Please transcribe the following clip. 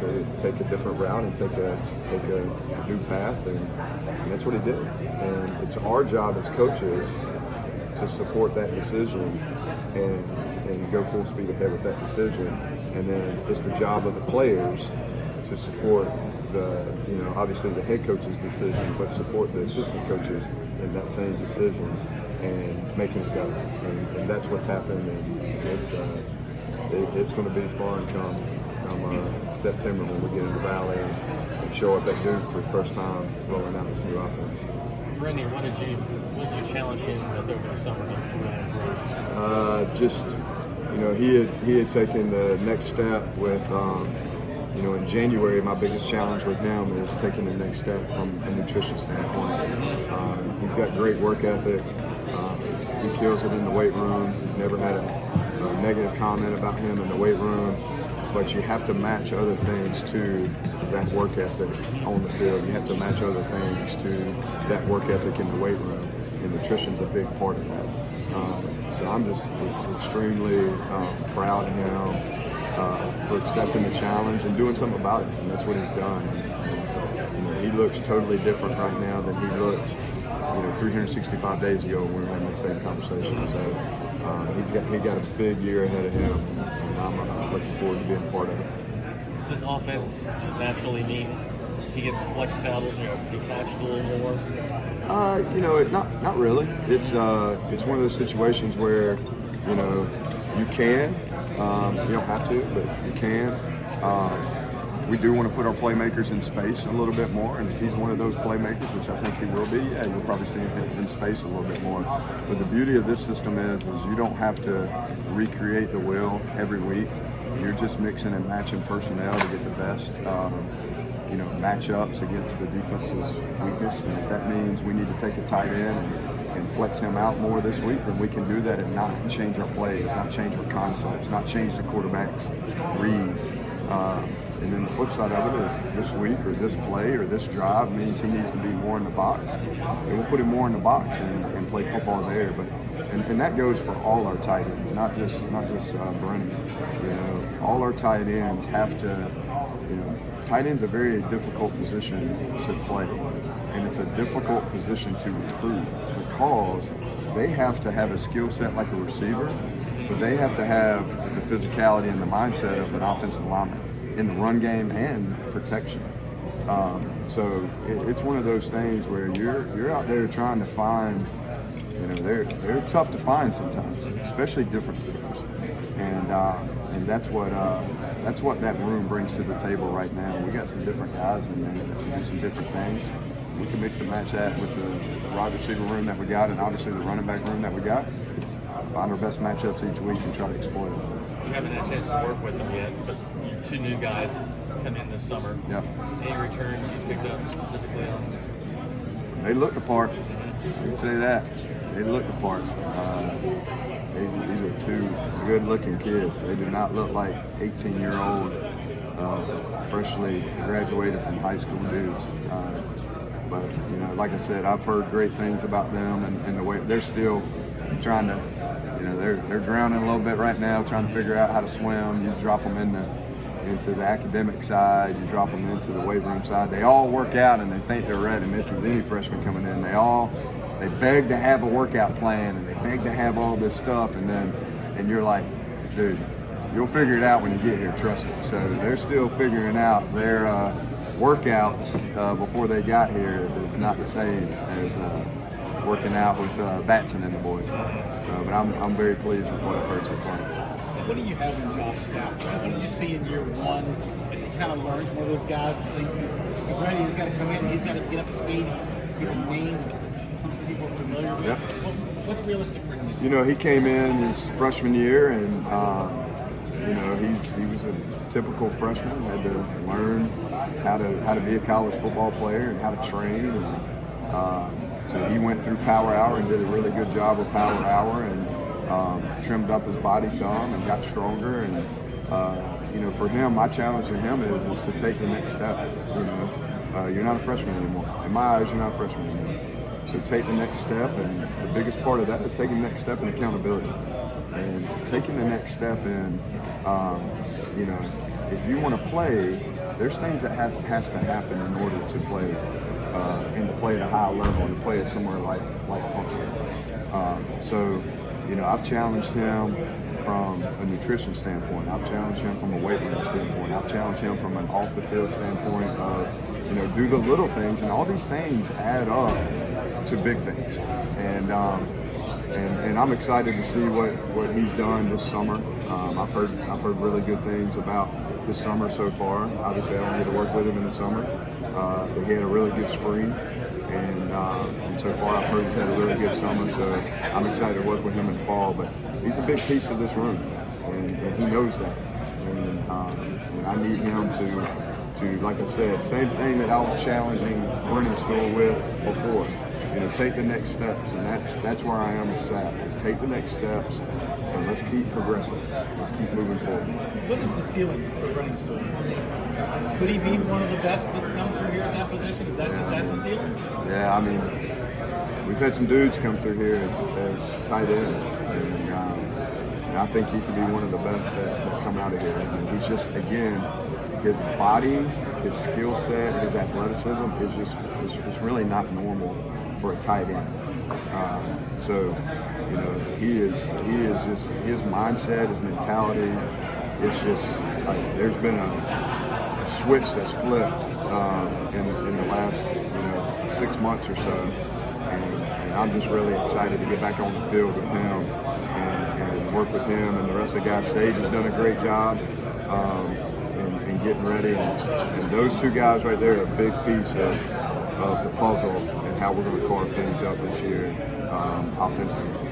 to take a different route and take a new path, and that's what he did. And it's our job as coaches to support that decision and go full speed ahead with that decision. And then it's the job of the players to support obviously the head coach's decision, but support the assistant coaches in that same decision and making it go. And that's what's happened. And it's going to be fun come September when we get in the Valley and show up at Duke for the first time rolling out this new offense. Randy, what did you challenge him with over the summer to he had taken the next step with, in January, my biggest challenge with him is taking the next step from a nutrition standpoint. He's got great work ethic. He kills it in the weight room. Never had a negative comment about him in the weight room. But you have to match other things to that work ethic on the field. You have to match other things to that work ethic in the weight room, and nutrition's a big part of that. So I'm just extremely proud of him for accepting the challenge and doing something about it, and that's what he's done. And, he looks totally different right now than he looked 365 days ago when we were having the same conversation. So he got a big year ahead of him, and I'm looking forward to being part of it. Does this offense just naturally mean he gets flexed out, detached a little more? Not really. It's one of those situations where you can. You don't have to, but you can. We do want to put our playmakers in space a little bit more, and if he's one of those playmakers, which I think he will be, you'll probably see him in space a little bit more. But the beauty of this system is you don't have to recreate the wheel every week. You're just mixing and matching personnel to get the best, matchups against the defense's weakness. And if that means we need to take a tight end and flex him out more this week, then we can do that and not change our plays, not change our concepts, not change the quarterback's read. And then the flip side of it, if this week or this play or this drive means he needs to be more in the box, then we'll put him more in the box and play football there. But and that goes for all our tight ends, not just Brennan. All our tight ends have to. Tight end's a very difficult position to play, and it's a difficult position to recruit because they have to have a skill set like a receiver, but they have to have the physicality and the mindset of an offensive lineman in the run game and protection. So it's one of those things where you're out there trying to find, they're tough to find sometimes, especially difference makers, and that's what that room brings to the table right now. We got some different guys in there that can do some different things. We can mix and match that with the wide receiver room that we got, and obviously the running back room that we got. Find our best matchups each week and try to exploit it. You haven't had a chance to work with them yet, but two new guys come in this summer. Yep. Any returns you picked up specifically on? They look the part. I can say that. They look the part. These are two good-looking kids. They do not look like 18-year-old, freshly graduated from high school dudes. But like I said, I've heard great things about them, and the way they're still trying to, they're drowning a little bit right now, trying to figure out how to swim. You drop them into the academic side, you drop them into the weight room side. They all work out and they think they're ready. And this is any freshman coming in. They beg to have a workout plan and they beg to have all this stuff, and you're like, dude, you'll figure it out when you get here, trust me. So they're still figuring out their workouts before they got here. It's not the same as working out with Batson and the boys. So, but I'm very pleased with what I've heard so far. What do you have in Josh Sapp? What do you see in year one as he kind of learns one of those guys that thinks he's ready, he's got to come in, he's got to get up to speed, he's a name that some people are familiar with. Yep. What's realistic for him? He came in his freshman year and he was a typical freshman, had to learn how to be a college football player and how to train. And, so he went through Power Hour and did a really good job with Power Hour and trimmed up his body some and got stronger. And for him, my challenge to him is to take the next step. You're not a freshman anymore. In my eyes, you're not a freshman anymore. So take the next step, and the biggest part of that is taking the next step in accountability. And taking the next step in, if you want to play, there's things that has to happen in order to play and to play at a high level and to play at somewhere like Clemson. So, you know, I've challenged him from a nutrition standpoint. I've challenged him from a weight room standpoint. I've challenged him from an off the field standpoint of, you know, do the little things, and all these things add up to big things. And I'm excited to see what he's done this summer. I've heard really good things about this summer so far. Obviously, I don't get to work with him in the summer, but he had a really good spring, and so far I've heard he's had a really good summer. So I'm excited to work with him in fall. But he's a big piece of this room, and he knows that. And I need him to, like I said, same thing that I was challenging Running Store with before. You know, take the next steps, and that's where I am with Sapp. Is take the next steps, and let's keep progressing. Let's keep moving forward. What is the ceiling for Running Store? I mean, could he be one of the best that's come through here in that position? Is that the ceiling? Yeah, I mean, we've had some dudes come through here as tight ends, and I think he could be one of the best that come out of here. And he's just, again, his body, his skill set, his athleticism is just it's really not normal for a tight end. So, you know, he is just, his mindset, his mentality, it's just like there's been a switch that's flipped in the last 6 months or so, and I'm just really excited to get back on the field with him and work with him and the rest of the guys. Sage has done a great job in getting ready, and those two guys right there are a big piece of the puzzle and how we're going to carve things up this year offensively.